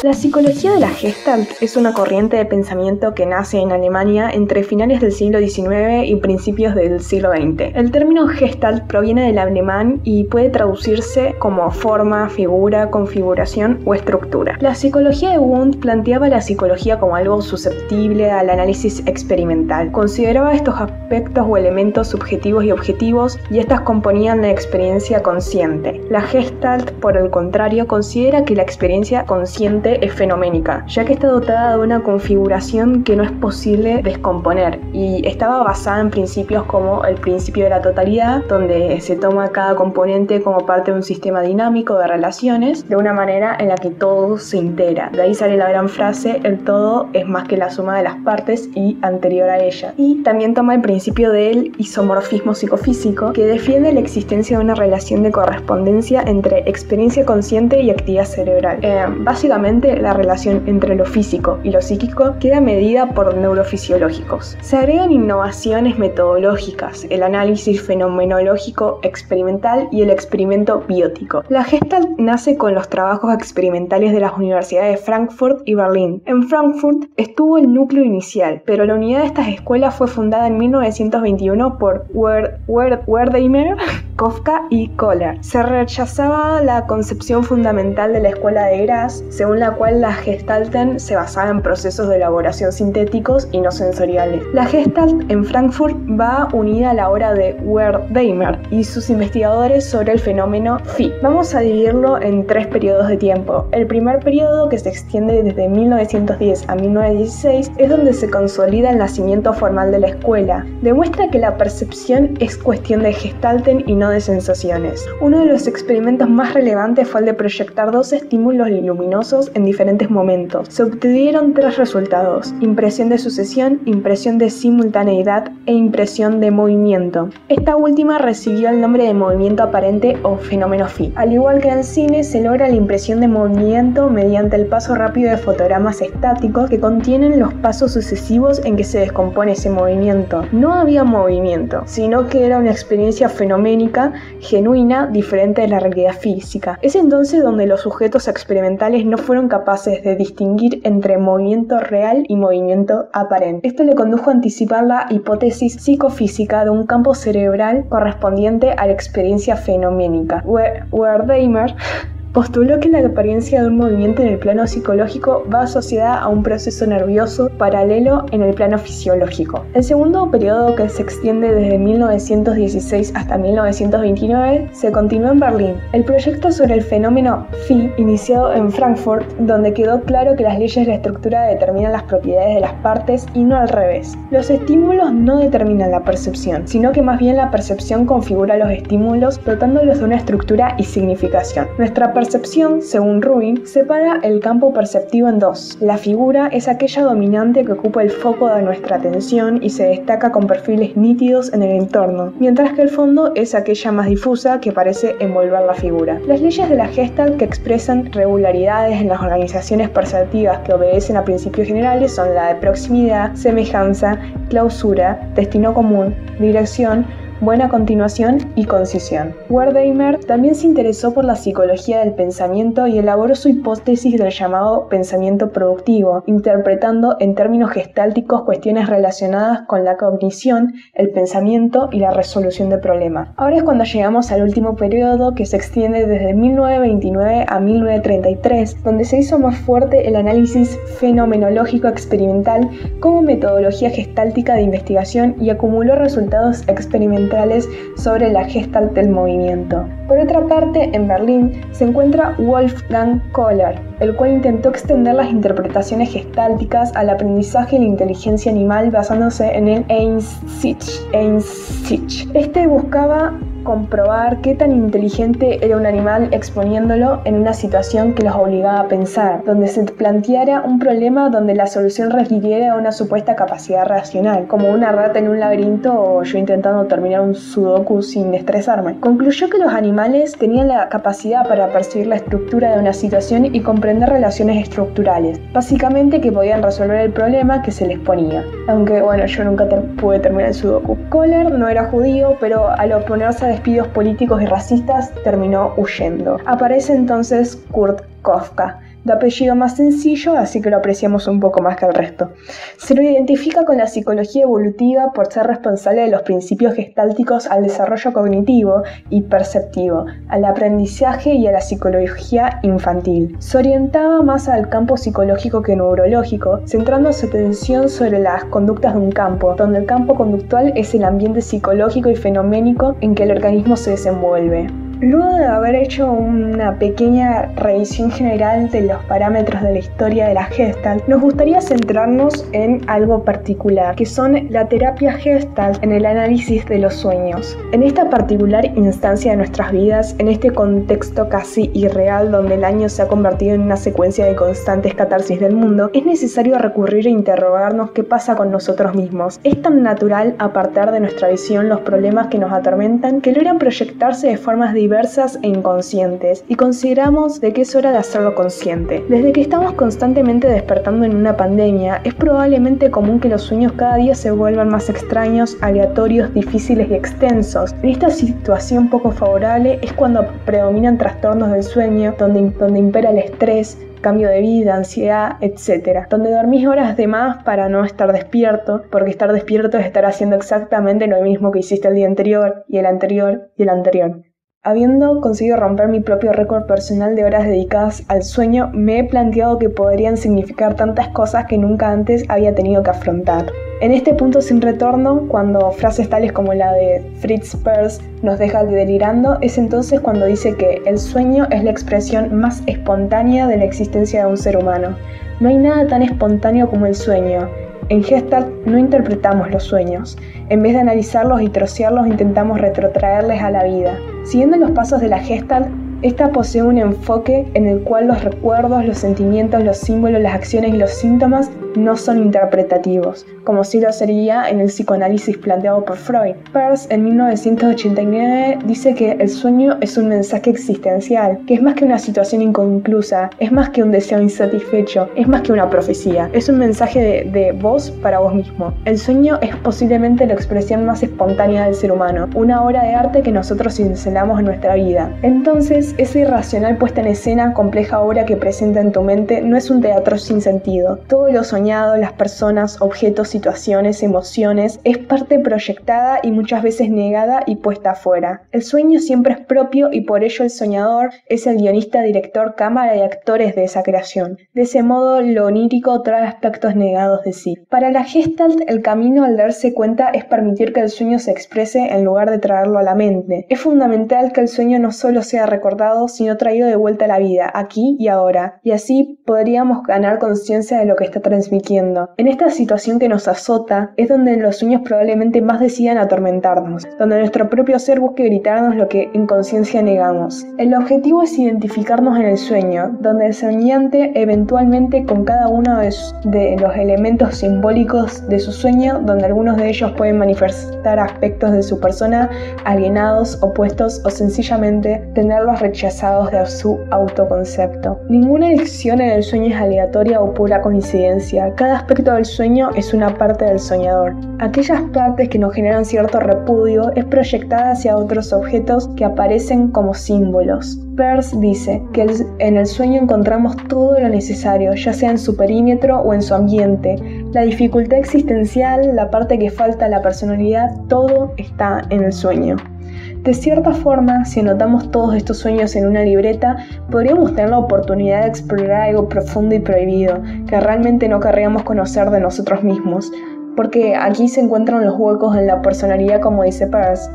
La psicología de la Gestalt es una corriente de pensamiento que nace en Alemania entre finales del siglo XIX y principios del siglo XX. El término Gestalt proviene del alemán y puede traducirse como forma, figura, configuración o estructura. La psicología de Wundt planteaba la psicología como algo susceptible al análisis experimental. Consideraba estos aspectos o elementos subjetivos y objetivos y estas componían la experiencia consciente. La Gestalt, por el contrario, considera que la experiencia consciente es fenoménica, ya que está dotada de una configuración que no es posible descomponer y estaba basada en principios como el principio de la totalidad, donde se toma cada componente como parte de un sistema dinámico de relaciones de una manera en la que todo se integra. De ahí sale la gran frase: el todo es más que la suma de las partes y anterior a ella. Y también toma el principio del isomorfismo psicofísico, que defiende la existencia de una relación de correspondencia entre experiencia consciente y actividad cerebral. Básicamente, la relación entre lo físico y lo psíquico queda medida por neurofisiológicos. Se agregan innovaciones metodológicas, el análisis fenomenológico experimental y el experimento biótico. La Gestalt nace con los trabajos experimentales de las universidades de Frankfurt y Berlín. En Frankfurt estuvo el núcleo inicial, pero la unidad de estas escuelas fue fundada en 1921 por Wertheimer, Kafka y Kohler. Se rechazaba la concepción fundamental de la escuela de Graz, según la cual la Gestalten se basaba en procesos de elaboración sintéticos y no sensoriales. La Gestalt en Frankfurt va unida a la obra de Wertheimer y sus investigadores sobre el fenómeno phi. Vamos a dividirlo en 3 periodos de tiempo. El primer periodo, que se extiende desde 1910 a 1916, es donde se consolida el nacimiento formal de la escuela. Demuestra que la percepción es cuestión de Gestalten y no de sensaciones. Uno de los experimentos más relevantes fue el de proyectar 2 estímulos luminosos en diferentes momentos. Se obtuvieron 3 resultados: impresión de sucesión, impresión de simultaneidad e impresión de movimiento. Esta última recibió el nombre de movimiento aparente o fenómeno phi. Al igual que en el cine, se logra la impresión de movimiento mediante el paso rápido de fotogramas estáticos que contienen los pasos sucesivos en que se descompone ese movimiento. No había movimiento, sino que era una experiencia fenoménica genuina, diferente de la realidad física. Es entonces donde los sujetos experimentales no fueron capaces de distinguir entre movimiento real y movimiento aparente. Esto le condujo a anticipar la hipótesis psicofísica de un campo cerebral correspondiente a la experiencia fenoménica. Wertheimer postuló que la apariencia de un movimiento en el plano psicológico va asociada a un proceso nervioso paralelo en el plano fisiológico. El segundo periodo, que se extiende desde 1916 hasta 1929, se continuó en Berlín. El proyecto sobre el fenómeno phi, iniciado en Frankfurt, donde quedó claro que las leyes de la estructura determinan las propiedades de las partes y no al revés. Los estímulos no determinan la percepción, sino que más bien la percepción configura los estímulos, dotándolos de una estructura y significación. Nuestra percepción, según Rubin, separa el campo perceptivo en 2. La figura es aquella dominante que ocupa el foco de nuestra atención y se destaca con perfiles nítidos en el entorno, mientras que el fondo es aquella más difusa que parece envolver la figura. Las leyes de la Gestalt que expresan regularidades en las organizaciones perceptivas que obedecen a principios generales son la de proximidad, semejanza, clausura, destino común, dirección, buena continuación y concisión. Wertheimer también se interesó por la psicología del pensamiento y elaboró su hipótesis del llamado pensamiento productivo, interpretando en términos gestálticos cuestiones relacionadas con la cognición, el pensamiento y la resolución de problemas. Ahora es cuando llegamos al último periodo, que se extiende desde 1929 a 1933, donde se hizo más fuerte el análisis fenomenológico experimental como metodología gestáltica de investigación y acumuló resultados experimentales sobre la Gestalt del movimiento. Por otra parte, en Berlín se encuentra Wolfgang Kohler, el cual intentó extender las interpretaciones gestálticas al aprendizaje y la inteligencia animal basándose en el Einsicht. Este buscaba comprobar qué tan inteligente era un animal exponiéndolo en una situación que los obligaba a pensar, donde se planteara un problema donde la solución requiriera de una supuesta capacidad racional, como una rata en un laberinto o yo intentando terminar un sudoku sin estresarme. Concluyó que los animales tenían la capacidad para percibir la estructura de una situación y comprender relaciones estructurales, básicamente que podían resolver el problema que se les ponía. Aunque bueno, yo nunca pude terminar el sudoku. Kohler no era judío, pero al oponerse a despidos políticos y racistas terminó huyendo. Aparece entonces Kurt Kafka, de apellido más sencillo, así que lo apreciamos un poco más que el resto. Se lo identifica con la psicología evolutiva por ser responsable de los principios gestálticos al desarrollo cognitivo y perceptivo, al aprendizaje y a la psicología infantil. Se orientaba más al campo psicológico que neurológico, centrando su atención sobre las conductas de un campo, donde el campo conductual es el ambiente psicológico y fenoménico en que el organismo se desenvuelve. Luego de haber hecho una pequeña revisión general de los parámetros de la historia de la Gestalt, nos gustaría centrarnos en algo particular, que son la terapia Gestalt en el análisis de los sueños. En esta particular instancia de nuestras vidas, en este contexto casi irreal donde el año se ha convertido en una secuencia de constantes catarsis del mundo, es necesario recurrir a interrogarnos qué pasa con nosotros mismos. Es tan natural apartar de nuestra visión los problemas que nos atormentan que logran proyectarse de formas diversas e inconscientes, y consideramos de que es hora de hacerlo consciente. Desde que estamos constantemente despertando en una pandemia, es probablemente común que los sueños cada día se vuelvan más extraños, aleatorios, difíciles y extensos. En esta situación poco favorable es cuando predominan trastornos del sueño, donde impera el estrés, cambio de vida, ansiedad, etc. Donde dormís horas de más para no estar despierto, porque estar despierto es estar haciendo exactamente lo mismo que hiciste el día anterior, y el anterior, y el anterior. Habiendo conseguido romper mi propio récord personal de horas dedicadas al sueño, me he planteado que podrían significar tantas cosas que nunca antes había tenido que afrontar. En este punto sin retorno, cuando frases tales como la de Fritz Perls nos deja delirando, es entonces cuando dice que el sueño es la expresión más espontánea de la existencia de un ser humano. No hay nada tan espontáneo como el sueño. En Gestalt no interpretamos los sueños. En vez de analizarlos y trocearlos, intentamos retrotraerles a la vida. Siguiendo los pasos de la Gestalt, esta posee un enfoque en el cual los recuerdos, los sentimientos, los símbolos, las acciones y los síntomas no son interpretativos, como sí lo sería en el psicoanálisis planteado por Freud. Peirce, en 1989, dice que el sueño es un mensaje existencial, que es más que una situación inconclusa, es más que un deseo insatisfecho, es más que una profecía, es un mensaje de vos para vos mismo. El sueño es posiblemente la expresión más espontánea del ser humano, una obra de arte que nosotros cincelamos en nuestra vida. Entonces, esa irracional puesta en escena, compleja obra que presenta en tu mente no es un teatro sin sentido. Todo lo soñado, las personas, objetos, situaciones, emociones, es parte proyectada y muchas veces negada y puesta afuera. El sueño siempre es propio y por ello el soñador es el guionista, director, cámara y actores de esa creación. De ese modo, lo onírico trae aspectos negados de sí. Para la Gestalt, el camino al darse cuenta es permitir que el sueño se exprese en lugar de traerlo a la mente. Es fundamental que el sueño no solo sea recordado, sino traído de vuelta a la vida, aquí y ahora, y así podríamos ganar conciencia de lo que está transmitiendo. En esta situación que nos azota, es donde los sueños probablemente más decidan atormentarnos, donde nuestro propio ser busque gritarnos lo que en conciencia negamos. El objetivo es identificarnos en el sueño, donde el soñante eventualmente con cada uno de los elementos simbólicos de su sueño, donde algunos de ellos pueden manifestar aspectos de su persona alienados, opuestos o sencillamente tenerlos rechazados de su autoconcepto. Ninguna elección en el sueño es aleatoria o pura coincidencia. Cada aspecto del sueño es una parte del soñador. Aquellas partes que nos generan cierto repudio es proyectada hacia otros objetos que aparecen como símbolos. Peirce dice que en el sueño encontramos todo lo necesario, ya sea en su perímetro o en su ambiente. La dificultad existencial, la parte que falta a la personalidad, todo está en el sueño. De cierta forma, si anotamos todos estos sueños en una libreta, podríamos tener la oportunidad de explorar algo profundo y prohibido, que realmente no querríamos conocer de nosotros mismos, porque aquí se encuentran los huecos en la personalidad, como dice Peirce.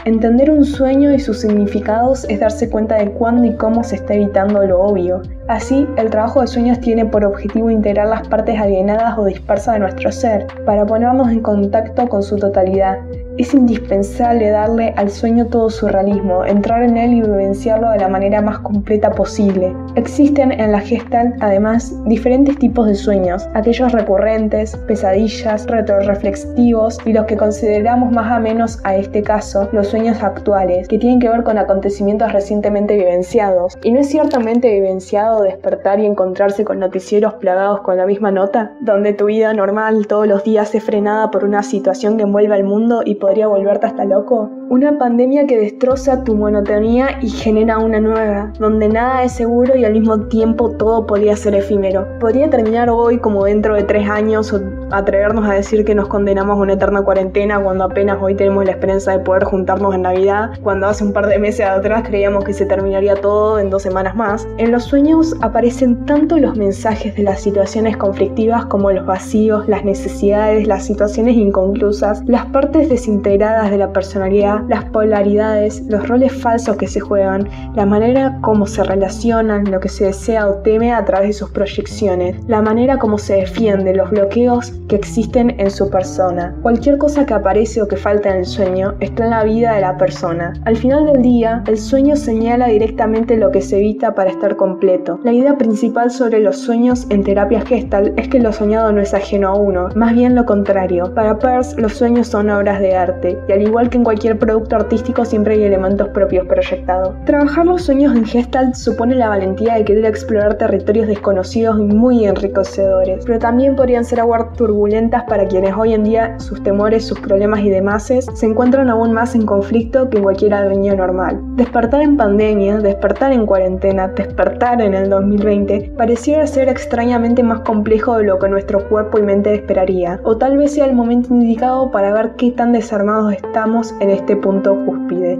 Entender un sueño y sus significados es darse cuenta de cuándo y cómo se está evitando lo obvio. Así, el trabajo de sueños tiene por objetivo integrar las partes alienadas o dispersas de nuestro ser, para ponernos en contacto con su totalidad. Es indispensable darle al sueño todo su realismo, entrar en él y vivenciarlo de la manera más completa posible. Existen en la Gestalt, además, diferentes tipos de sueños, aquellos recurrentes, pesadillas, retroreflexivos y los que consideramos más amenos a este caso, los sueños actuales, que tienen que ver con acontecimientos recientemente vivenciados. Y no es ciertamente vivenciado pasado despertar y encontrarse con noticieros plagados con la misma nota? Donde tu vida normal todos los días es frenada por una situación que envuelve al mundo y podría volverte hasta loco. Una pandemia que destroza tu monotonía y genera una nueva, donde nada es seguro y al mismo tiempo todo podría ser efímero. Podría terminar hoy como dentro de 3 años o atrevernos a decir que nos condenamos a una eterna cuarentena cuando apenas hoy tenemos la esperanza de poder juntarnos en Navidad, cuando hace un par de meses atrás creíamos que se terminaría todo en 2 semanas más. En los sueños aparecen tanto los mensajes de las situaciones conflictivas como los vacíos, las necesidades, las situaciones inconclusas, las partes desintegradas de la personalidad, las polaridades, los roles falsos que se juegan, la manera como se relacionan, lo que se desea o teme a través de sus proyecciones, la manera como se defiende, los bloqueos que existen en su persona. Cualquier cosa que aparece o que falta en el sueño está en la vida de la persona. Al final del día, el sueño señala directamente lo que se evita para estar completo. La idea principal sobre los sueños en terapia Gestalt es que lo soñado no es ajeno a uno, más bien lo contrario. Para Peirce, los sueños son obras de arte, y al igual que en cualquier producto artístico siempre hay elementos propios proyectados. Trabajar los sueños en Gestalt supone la valentía de querer explorar territorios desconocidos y muy enriquecedores, pero también podrían ser aguas turbulentas para quienes hoy en día sus temores, sus problemas y demás se encuentran aún más en conflicto que en cualquier año normal. Despertar en pandemia, despertar en cuarentena, despertar en el 2020 pareciera ser extrañamente más complejo de lo que nuestro cuerpo y mente esperaría, o tal vez sea el momento indicado para ver qué tan desarmados estamos en este punto cúspide.